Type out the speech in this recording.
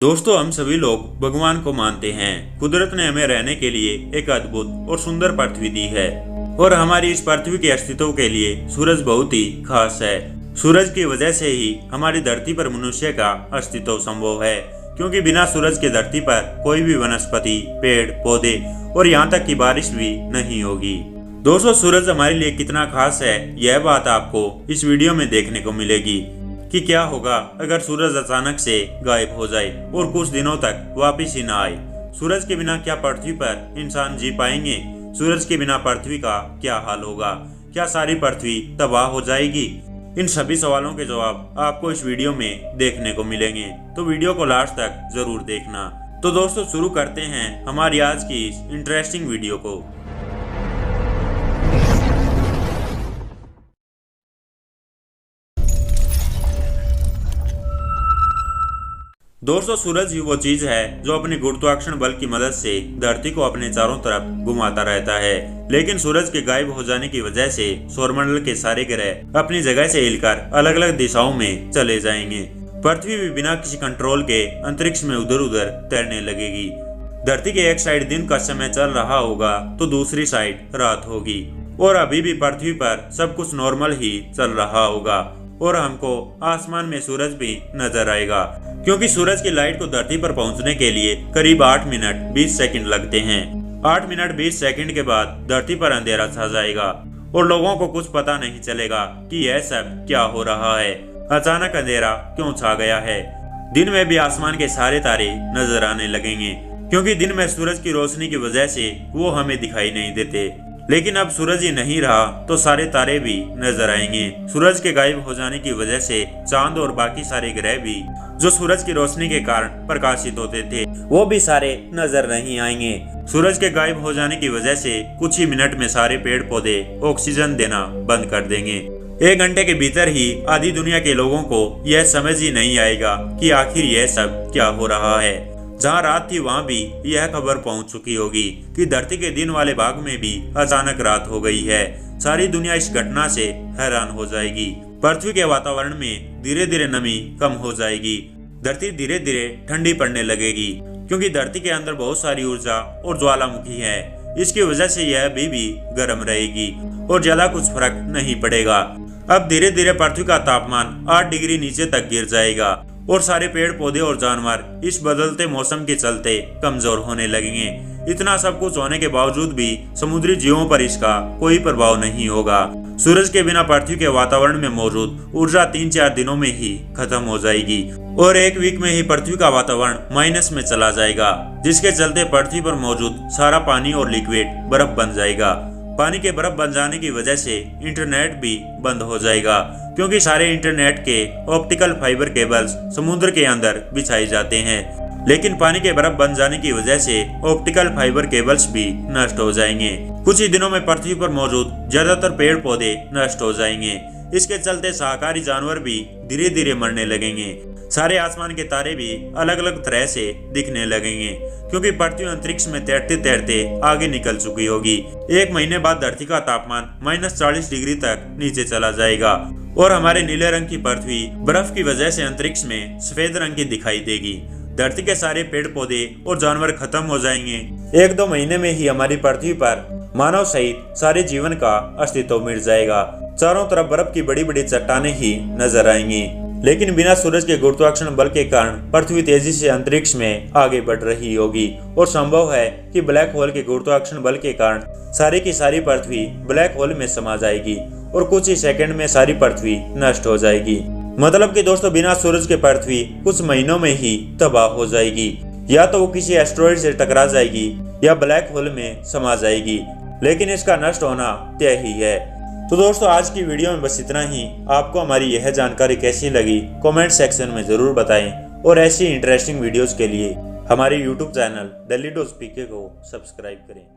दोस्तों, हम सभी लोग भगवान को मानते हैं। कुदरत ने हमें रहने के लिए एक अद्भुत और सुंदर पृथ्वी दी है और हमारी इस पृथ्वी के अस्तित्व के लिए सूरज बहुत ही खास है। सूरज की वजह से ही हमारी धरती पर मनुष्य का अस्तित्व संभव है, क्योंकि बिना सूरज के धरती पर कोई भी वनस्पति, पेड़ पौधे और यहाँ तक कि बारिश भी नहीं होगी। दोस्तों, सूरज हमारे लिए कितना खास है, यह बात आपको इस वीडियो में देखने को मिलेगी कि क्या होगा अगर सूरज अचानक से गायब हो जाए और कुछ दिनों तक वापस ही ना आए। सूरज के बिना क्या पृथ्वी पर इंसान जी पाएंगे? सूरज के बिना पृथ्वी का क्या हाल होगा? क्या सारी पृथ्वी तबाह हो जाएगी? इन सभी सवालों के जवाब आपको इस वीडियो में देखने को मिलेंगे, तो वीडियो को लास्ट तक जरूर देखना। तो दोस्तों, शुरू करते हैं हमारी आज की इस इंटरेस्टिंग वीडियो को। दोस्तों, सूरज ही वो चीज है जो अपने गुरुत्वाकर्षण बल की मदद से धरती को अपने चारों तरफ घुमाता रहता है। लेकिन सूरज के गायब हो जाने की वजह से सौरमंडल के सारे ग्रह अपनी जगह से हिलकर अलग अलग दिशाओं में चले जाएंगे। पृथ्वी भी बिना किसी कंट्रोल के अंतरिक्ष में उधर उधर तैरने लगेगी। धरती के एक साइड दिन का समय चल रहा होगा तो दूसरी साइड रात होगी, और अभी भी पृथ्वी पर सब कुछ नॉर्मल ही चल रहा होगा और हमको आसमान में सूरज भी नजर आएगा, क्योंकि सूरज की लाइट को धरती पर पहुंचने के लिए करीब 8 मिनट 20 सेकंड लगते हैं। 8 मिनट 20 सेकंड के बाद धरती पर अंधेरा छा जाएगा और लोगों को कुछ पता नहीं चलेगा कि यह सब क्या हो रहा है। अचानक अंधेरा क्यों छा गया है? दिन में भी आसमान के सारे तारे नजर आने लगेंगे, क्योंकि दिन में सूरज की रोशनी की वजह से वो हमें दिखाई नहीं देते। लेकिन अब सूरज ही नहीं रहा तो सारे तारे भी नजर आएंगे। सूरज के गायब हो जाने की वजह से चांद और बाकी सारे ग्रह भी जो सूरज की रोशनी के कारण प्रकाशित होते थे, वो भी सारे नजर नहीं आएंगे। सूरज के गायब हो जाने की वजह से कुछ ही मिनट में सारे पेड़ पौधे ऑक्सीजन देना बंद कर देंगे। 1 घंटे के भीतर ही आधी दुनिया के लोगों को यह समझ ही नहीं आएगा कि आखिर यह सब क्या हो रहा है। जहाँ रात थी वहाँ भी यह खबर पहुँच चुकी होगी कि धरती के दिन वाले भाग में भी अचानक रात हो गई है। सारी दुनिया इस घटना से हैरान हो जाएगी। पृथ्वी के वातावरण में धीरे धीरे नमी कम हो जाएगी। धरती धीरे धीरे ठंडी पड़ने लगेगी, क्योंकि धरती के अंदर बहुत सारी ऊर्जा और ज्वालामुखी है। इसकी वजह से यह अभी भी गर्म रहेगी और ज्यादा कुछ फर्क नहीं पड़ेगा। अब धीरे धीरे पृथ्वी का तापमान 8 डिग्री नीचे तक गिर जाएगा और सारे पेड़ पौधे और जानवर इस बदलते मौसम के चलते कमजोर होने लगेंगे। इतना सब कुछ होने के बावजूद भी समुद्री जीवों पर इसका कोई प्रभाव नहीं होगा। सूरज के बिना पृथ्वी के वातावरण में मौजूद ऊर्जा 3-4 दिनों में ही खत्म हो जाएगी और 1 वीक में ही पृथ्वी का वातावरण माइनस में चला जाएगा, जिसके चलते पृथ्वी पर मौजूद सारा पानी और लिक्विड बर्फ बन जाएगा। पानी के बर्फ बन जाने की वजह से इंटरनेट भी बंद हो जाएगा, क्योंकि सारे इंटरनेट के ऑप्टिकल फाइबर केबल्स समुद्र के अंदर बिछाए जाते हैं। लेकिन पानी के बर्फ बन जाने की वजह से ऑप्टिकल फाइबर केबल्स भी नष्ट हो जाएंगे। कुछ ही दिनों में पृथ्वी पर मौजूद ज्यादातर पेड़ पौधे नष्ट हो जाएंगे। इसके चलते शाकाहारी जानवर भी धीरे धीरे मरने लगेंगे। सारे आसमान के तारे भी अलग अलग तरह से दिखने लगेंगे, क्योंकि पृथ्वी अंतरिक्ष में तैरते तैरते आगे निकल चुकी होगी। 1 महीने बाद धरती का तापमान -40 डिग्री तक नीचे चला जाएगा और हमारे नीले रंग की पृथ्वी बर्फ की वजह से अंतरिक्ष में सफेद रंग की दिखाई देगी। धरती के सारे पेड़ पौधे और जानवर खत्म हो जाएंगे। 1-2 महीने में ही हमारी पृथ्वी पर मानव सहित सारे जीवन का अस्तित्व मिट जाएगा। चारों तरफ बर्फ की बड़ी बड़ी चट्टानें ही नजर आएंगी। लेकिन बिना सूरज के गुरुत्वाकर्षण बल के कारण पृथ्वी तेजी से अंतरिक्ष में आगे बढ़ रही होगी और संभव है कि ब्लैक होल के गुरुत्वाकर्षण बल के कारण सारी की सारी पृथ्वी ब्लैक होल में समा जाएगी और कुछ ही सेकंड में सारी पृथ्वी नष्ट हो जाएगी। मतलब कि दोस्तों, बिना सूरज के पृथ्वी कुछ महीनों में ही तबाह हो जाएगी। या तो वो किसी एस्टेरॉइड से टकरा जाएगी या ब्लैक होल में समा जाएगी, लेकिन इसका नष्ट होना तय ही है। तो दोस्तों, आज की वीडियो में बस इतना ही। आपको हमारी यह जानकारी कैसी लगी कमेंट सेक्शन में जरूर बताएं और ऐसी इंटरेस्टिंग वीडियोस के लिए हमारे यूट्यूब चैनल दिल्ली डोज पीके को सब्सक्राइब करें।